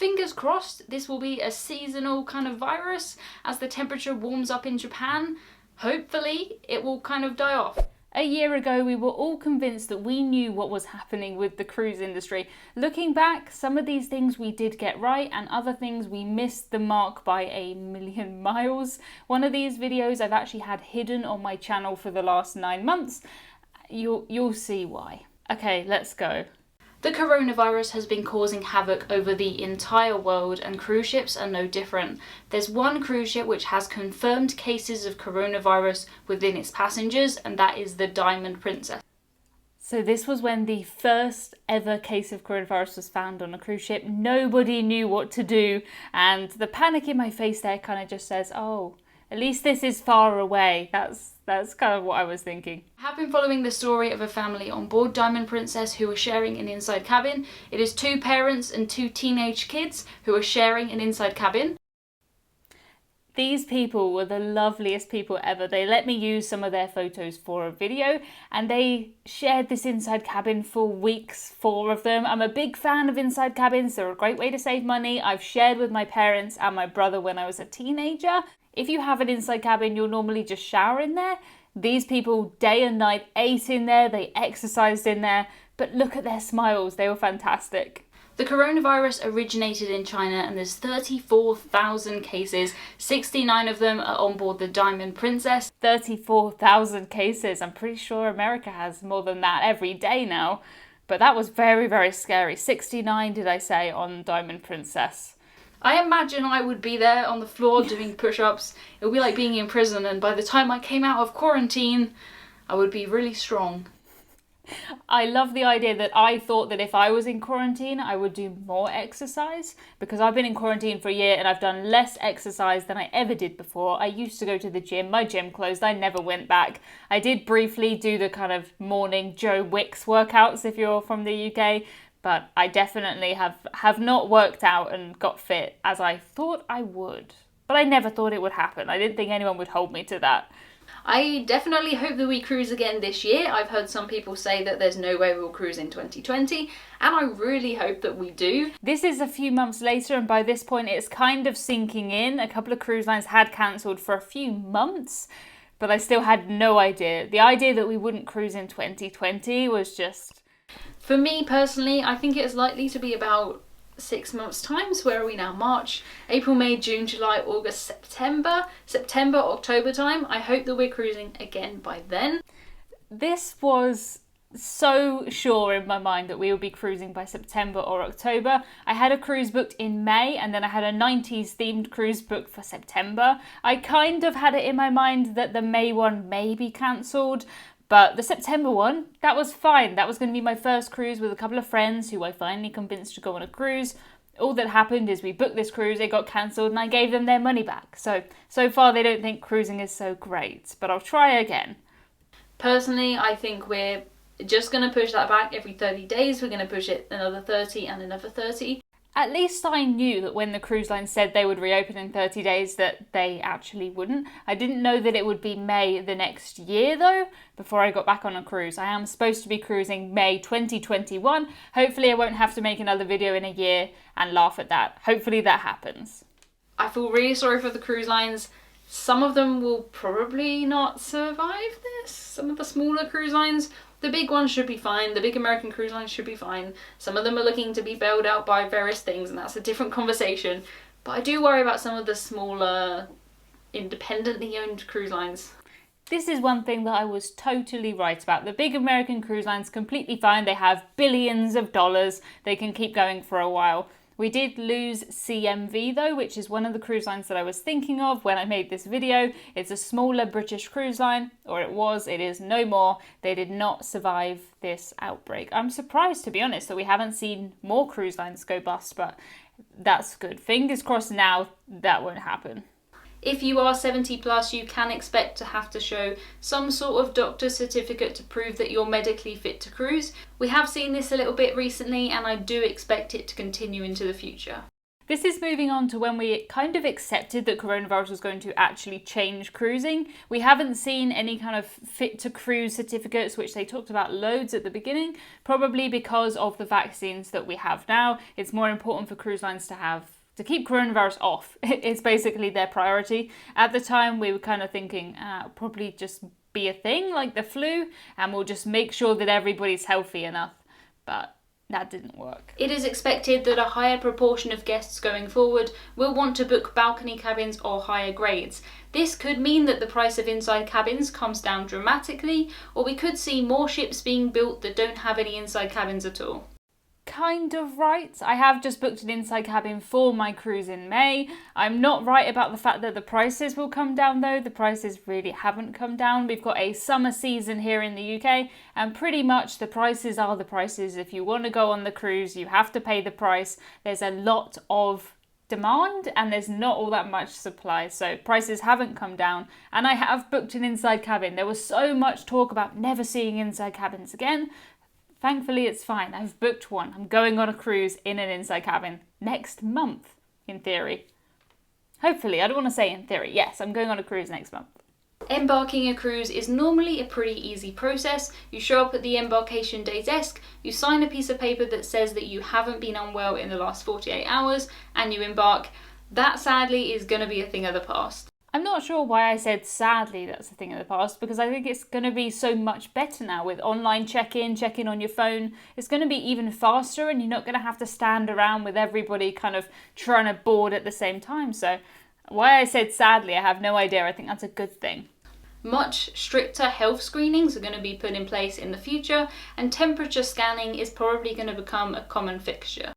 fingers crossed this will be a seasonal kind of virus. As the temperature warms up in Japan, hopefully it will kind of die off. A year ago, we were all convinced that we knew what was happening with the cruise industry. Looking back, some of these things we did get right and other things we missed the mark by a million miles. One of these videos I've actually had hidden on my channel for the last 9 months. You'll see why. Okay, let's go. The coronavirus has been causing havoc over the entire world, and cruise ships are no different. There's one cruise ship which has confirmed cases of coronavirus within its passengers, and that is the Diamond Princess. So this was when the first ever case of coronavirus was found on a cruise ship. Nobody knew what to do, and the panic in my face there kind of just says, oh, at least this is far away. That's kind of what I was thinking. I have been following the story of a family on board Diamond Princess who are sharing an inside cabin. It is 2 parents and 2 teenage kids who are sharing an inside cabin. These people were the loveliest people ever. They let me use some of their photos for a video, and they shared this inside cabin for weeks, 4 of them. I'm a big fan of inside cabins. They're a great way to save money. I've shared with my parents and my brother when I was a teenager. If you have an inside cabin, you'll normally just shower in there. These people day and night ate in there, they exercised in there, but look at their smiles, they were fantastic. The coronavirus originated in China and there's 34,000 cases. 69 of them are on board the Diamond Princess. 34,000 cases. I'm pretty sure America has more than that every day now. But that was very, very scary. 69, did I say, on Diamond Princess. I imagine I would be there on the floor doing push-ups. It would be like being in prison, and by the time I came out of quarantine, I would be really strong. I love the idea that I thought that if I was in quarantine, I would do more exercise, because I've been in quarantine for a year and I've done less exercise than I ever did before. I used to go to the gym. My gym closed. I never went back. I did briefly do the kind of morning Joe Wicks workouts if you're from the UK, but I definitely have not worked out and got fit as I thought I would. But I never thought it would happen. I didn't think anyone would hold me to that. I definitely hope that we cruise again this year. I've heard some people say that there's no way we'll cruise in 2020, and I really hope that we do. This is a few months later, and by this point it's kind of sinking in. A couple of cruise lines had cancelled for a few months, but I still had no idea. The idea that we wouldn't cruise in 2020 was just... For me personally, I think it's likely to be about 6 months' time. So where are we now? March, April, May, June, July, August, September, October time. I hope that we're cruising again by then. This was so sure in my mind that we would be cruising by September or October. I had a cruise booked in May, and then I had a 90s themed cruise booked for September. I kind of had it in my mind that the May one may be cancelled, but the September one, that was fine. That was going to be my first cruise with a couple of friends who I finally convinced to go on a cruise. All that happened is we booked this cruise, it got cancelled, and I gave them their money back. So far they don't think cruising is so great, but I'll try again. Personally, I think we're just going to push that back every 30 days. We're going to push it another 30 and another 30. At least I knew that when the cruise line said they would reopen in 30 days that they actually wouldn't. I didn't know that it would be May the next year though, before I got back on a cruise. I am supposed to be cruising May 2021. Hopefully I won't have to make another video in a year and laugh at that. Hopefully that happens. I feel really sorry for the cruise lines. Some of them will probably not survive this. Some of the smaller cruise lines. The big ones should be fine. The big American cruise lines should be fine. Some of them are looking to be bailed out by various things, and that's a different conversation. But I do worry about some of the smaller, independently owned cruise lines. This is one thing that I was totally right about. The big American cruise lines completely fine. They have billions of dollars. They can keep going for a while. We did lose CMV though, which is one of the cruise lines that I was thinking of when I made this video. It's a smaller British cruise line, or it is no more. They did not survive this outbreak. I'm surprised, to be honest, that we haven't seen more cruise lines go bust, but that's good. Fingers crossed now that won't happen. If you are 70 plus, you can expect to have to show some sort of doctor certificate to prove that you're medically fit to cruise. We have seen this a little bit recently, and I do expect it to continue into the future. This is moving on to when we kind of accepted that coronavirus was going to actually change cruising. We haven't seen any kind of fit to cruise certificates, which they talked about loads at the beginning, probably because of the vaccines that we have now. It's more important for cruise lines to keep coronavirus off. It's basically their priority. At the time, we were kind of thinking, probably just be a thing like the flu, and we'll just make sure that everybody's healthy enough. But that didn't work. It is expected that a higher proportion of guests going forward will want to book balcony cabins or higher grades. This could mean that the price of inside cabins comes down dramatically, or we could see more ships being built that don't have any inside cabins at all. Kind of right. I have just booked an inside cabin for my cruise in May. I'm not right about the fact that the prices will come down though. The prices really haven't come down. We've got a summer season here in the UK and pretty much the prices are the prices. If you want to go on the cruise, you have to pay the price. There's a lot of demand and there's not all that much supply, so prices haven't come down, and I have booked an inside cabin. There was so much talk about never seeing inside cabins again. Thankfully, it's fine. I've booked one. I'm going on a cruise in an inside cabin next month, in theory. Hopefully, I don't want to say in theory. Yes, I'm going on a cruise next month. Embarking a cruise is normally a pretty easy process. You show up at the embarkation day desk, you sign a piece of paper that says that you haven't been unwell in the last 48 hours, and you embark. That, sadly, is going to be a thing of the past. I'm not sure why I said sadly that's a thing of the past, because I think it's going to be so much better now with online check-in on your phone. It's going to be even faster and you're not going to have to stand around with everybody kind of trying to board at the same time. So why I said sadly, I have no idea. I think that's a good thing. Much stricter health screenings are going to be put in place in the future, and temperature scanning is probably going to become a common fixture.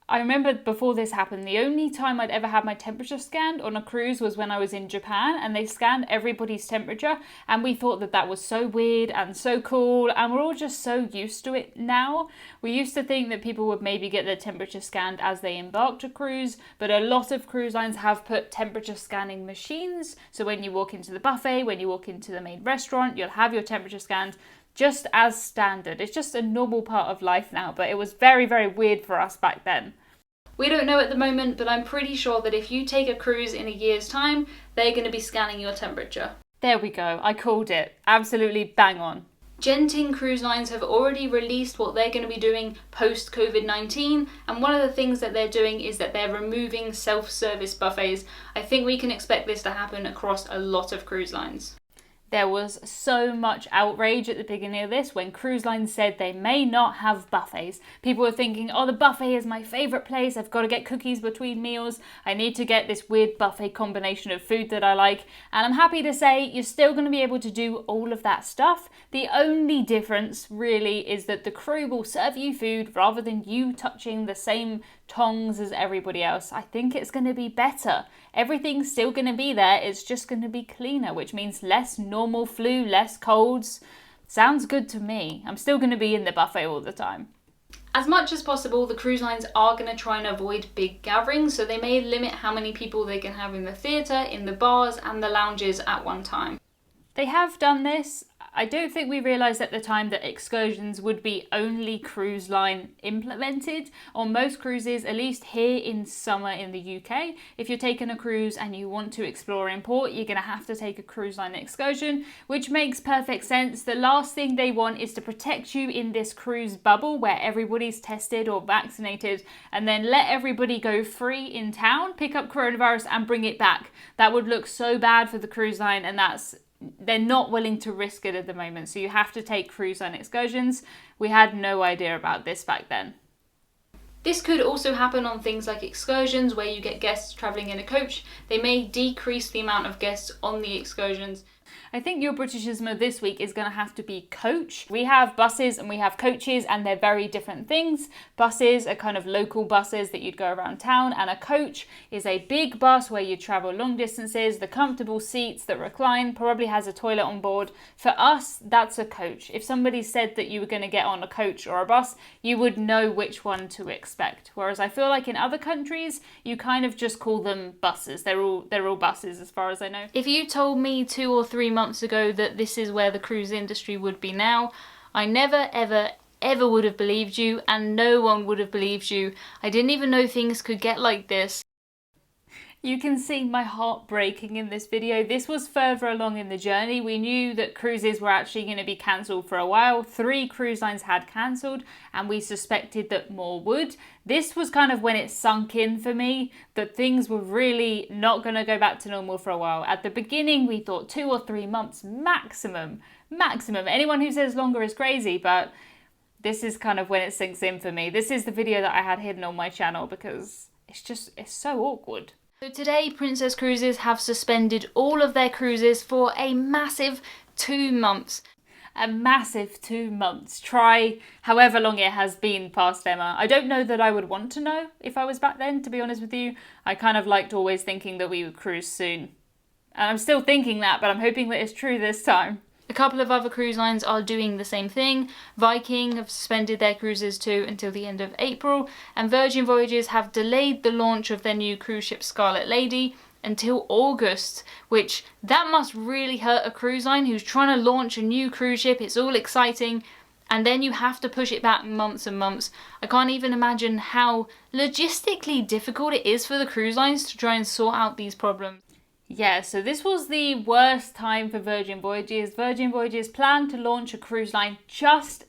I remember before this happened, the only time I'd ever had my temperature scanned on a cruise was when I was in Japan, and they scanned everybody's temperature, and we thought that that was so weird and so cool, and we're all just so used to it now. We used to think that people would maybe get their temperature scanned as they embarked a cruise, but a lot of cruise lines have put temperature scanning machines, so when you walk into the buffet, when you walk into the main restaurant, you'll have your temperature scanned just as standard. It's just a normal part of life now, but it was very, very weird for us back then. We don't know at the moment, but I'm pretty sure that if you take a cruise in a year's time, they're going to be scanning your temperature. There we go, I called it. Absolutely bang on. Genting Cruise Lines have already released what they're going to be doing post-COVID-19, and one of the things that they're doing is that they're removing self-service buffets. I think we can expect this to happen across a lot of cruise lines. There was so much outrage at the beginning of this when cruise lines said they may not have buffets. People were thinking, oh, the buffet is my favourite place. I've got to get cookies between meals. I need to get this weird buffet combination of food that I like. And I'm happy to say you're still going to be able to do all of that stuff. The only difference really is that the crew will serve you food rather than you touching the same tongs as everybody else. I think it's going to be better. Everything's still going to be there, it's just going to be cleaner, which means less normal flu, less colds. Sounds good to me. I'm still going to be in the buffet all the time. As much as possible, the cruise lines are going to try and avoid big gatherings, so they may limit how many people they can have in the theatre, in the bars and the lounges at one time. They have done this. I don't think we realised at the time that excursions would be only cruise line implemented. On most cruises, at least here in summer in the UK, if you're taking a cruise and you want to explore in port, you're going to have to take a cruise line excursion, which makes perfect sense. The last thing they want is to protect you in this cruise bubble where everybody's tested or vaccinated and then let everybody go free in town, pick up coronavirus and bring it back. That would look so bad for the cruise line, and they're not willing to risk it at the moment, so you have to take cruise line excursions. We had no idea about this back then. This could also happen on things like excursions where you get guests travelling in a coach. They may decrease the amount of guests on the excursions. I think your Britishism this week is going to have to be coach. We have buses and we have coaches, and they're very different things. Buses are kind of local buses that you'd go around town, and a coach is a big bus where you travel long distances, the comfortable seats that recline, probably has a toilet on board. For us, that's a coach. If somebody said that you were going to get on a coach or a bus, you would know which one to expect. Whereas I feel like in other countries, you kind of just call them buses. They're all buses as far as I know. If you told me 2 or 3 months ago that this is where the cruise industry would be now, I never, ever, ever would have believed you, and no one would have believed you. I didn't even know things could get like this. You can see my heart breaking in this video. This was further along in the journey. We knew that cruises were actually going to be cancelled for a while. 3 cruise lines had cancelled, and we suspected that more would. This was kind of when it sunk in for me that things were really not going to go back to normal for a while. At the beginning, we thought 2 or 3 months maximum. Anyone who says longer is crazy, but this is kind of when it sinks in for me. This is the video that I had hidden on my channel because it's so awkward. So today, Princess Cruises have suspended all of their cruises for a massive 2 months. A massive 2 months. Try however long it has been past Emma. I don't know that I would want to know if I was back then, to be honest with you. I kind of liked always thinking that we would cruise soon. And I'm still thinking that, but I'm hoping that it's true this time. A couple of other cruise lines are doing the same thing. Viking have suspended their cruises too until the end of April, and Virgin Voyages have delayed the launch of their new cruise ship Scarlet Lady until August, which that must really hurt a cruise line who's trying to launch a new cruise ship. It's all exciting, and then you have to push it back months and months. I can't even imagine how logistically difficult it is for the cruise lines to try and sort out these problems. Yeah, so this was the worst time for Virgin Voyages. Virgin Voyages planned to launch a cruise line just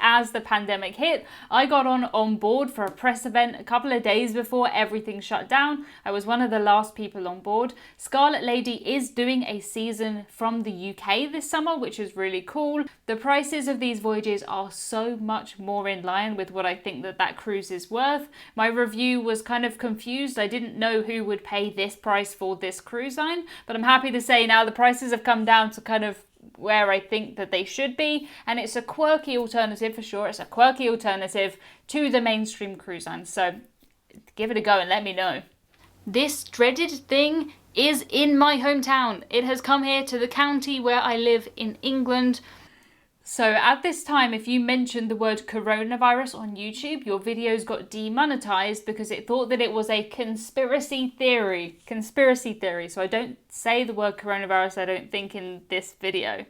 as the pandemic hit. I got on board for a press event a couple of days before everything shut down. I was one of the last people on board. Scarlet Lady is doing a season from the UK this summer, which is really cool. The prices of these voyages are so much more in line with what I think that cruise is worth. My review was kind of confused. I didn't know who would pay this price for this cruise line, but I'm happy to say now the prices have come down to kind of where I think that they should be, and it's a quirky alternative for sure. It's a quirky alternative to the mainstream cruise lines, so give it a go and let me know. This dreaded thing is in my hometown. It has come here to the county where I live in England. So at this time, if you mentioned the word coronavirus on YouTube, your videos got demonetized because it thought that it was a conspiracy theory. So I don't say the word coronavirus, I don't think, in this video.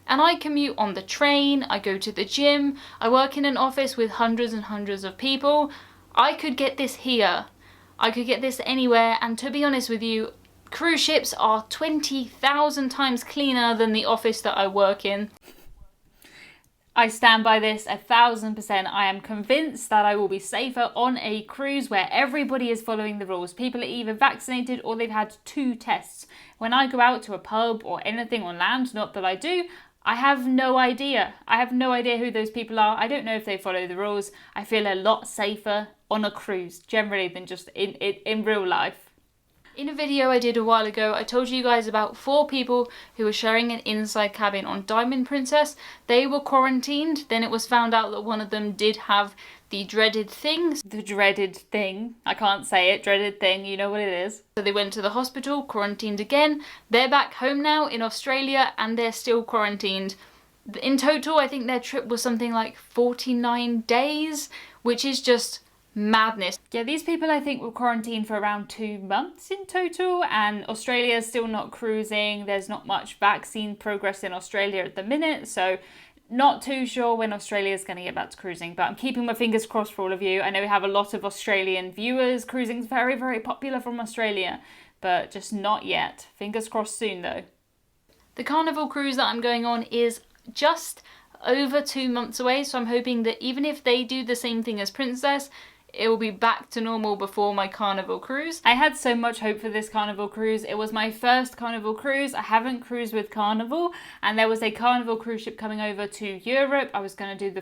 And I commute on the train, I go to the gym, I work in an office with hundreds and hundreds of people. I could get this here. I could get this anywhere, and to be honest with you, cruise ships are 20,000 times cleaner than the office that I work in. I stand by this 1,000%. I am convinced that I will be safer on a cruise where everybody is following the rules. People are either vaccinated or they've had 2 tests. When I go out to a pub or anything on land, not that I do, I have no idea. I have no idea who those people are. I don't know if they follow the rules. I feel a lot safer on a cruise generally than just in real life. In a video I did a while ago, I told you guys about 4 people who were sharing an inside cabin on Diamond Princess. They were quarantined. Then it was found out that one of them did have the dreaded thing. The dreaded thing. I can't say it. Dreaded thing. You know what it is. So they went to the hospital, quarantined again. They're back home now in Australia and they're still quarantined. In total, I think their trip was something like 49 days, which is just madness. Yeah, these people I think were quarantined for around 2 months in total, and Australia's still not cruising. There's not much vaccine progress in Australia at the minute, so not too sure when Australia's going to get back to cruising, but I'm keeping my fingers crossed for all of you. I know we have a lot of Australian viewers. Cruising's very, very popular from Australia, but just not yet. Fingers crossed soon though. The Carnival cruise that I'm going on is just over 2 months away, so I'm hoping that even if they do the same thing as Princess, it will be back to normal before my Carnival cruise. I had so much hope for this Carnival cruise. It was my first Carnival cruise. I haven't cruised with Carnival, and there was a Carnival cruise ship coming over to Europe. I was going to do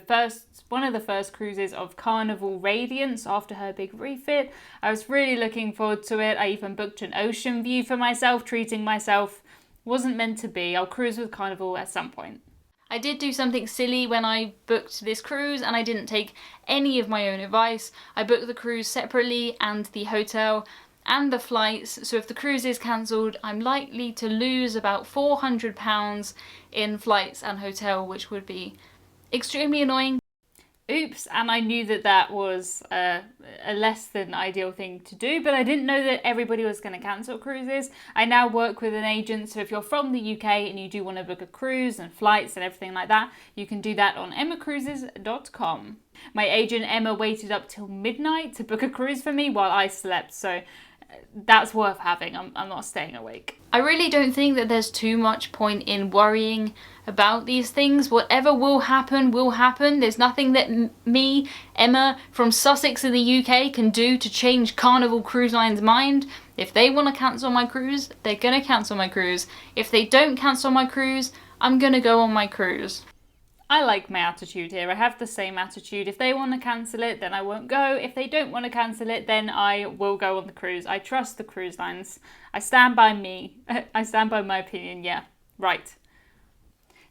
one of the first cruises of Carnival Radiance after her big refit. I was really looking forward to it. I even booked an ocean view for myself, treating myself. Wasn't meant to be. I'll cruise with Carnival at some point. I did do something silly when I booked this cruise, and I didn't take any of my own advice. I booked the cruise separately and the hotel and the flights, so if the cruise is cancelled, I'm likely to lose about £400 in flights and hotel, which would be extremely annoying. Oops, and I knew that that was a less than ideal thing to do, but I didn't know that everybody was going to cancel cruises. I now work with an agent, so if you're from the UK and you do want to book a cruise and flights and everything like that, you can do that on emmacruises.com. My agent Emma waited up till midnight to book a cruise for me while I slept, so that's worth having. I'm not staying awake. I really don't think that there's too much point in worrying about these things. Whatever will happen, will happen. There's nothing that me, Emma, from Sussex in the UK can do to change Carnival Cruise Line's mind. If they want to cancel my cruise, they're gonna cancel my cruise. If they don't cancel my cruise, I'm gonna go on my cruise. I like my attitude here. I have the same attitude. If they want to cancel it, then I won't go. If they don't want to cancel it, then I will go on the cruise. I trust the cruise lines. I stand by me. I stand by my opinion, yeah. Right.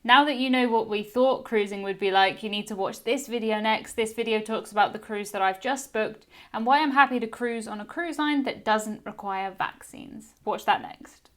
Now that you know what we thought cruising would be like, you need to watch this video next. This video talks about the cruise that I've just booked and why I'm happy to cruise on a cruise line that doesn't require vaccines. Watch that next.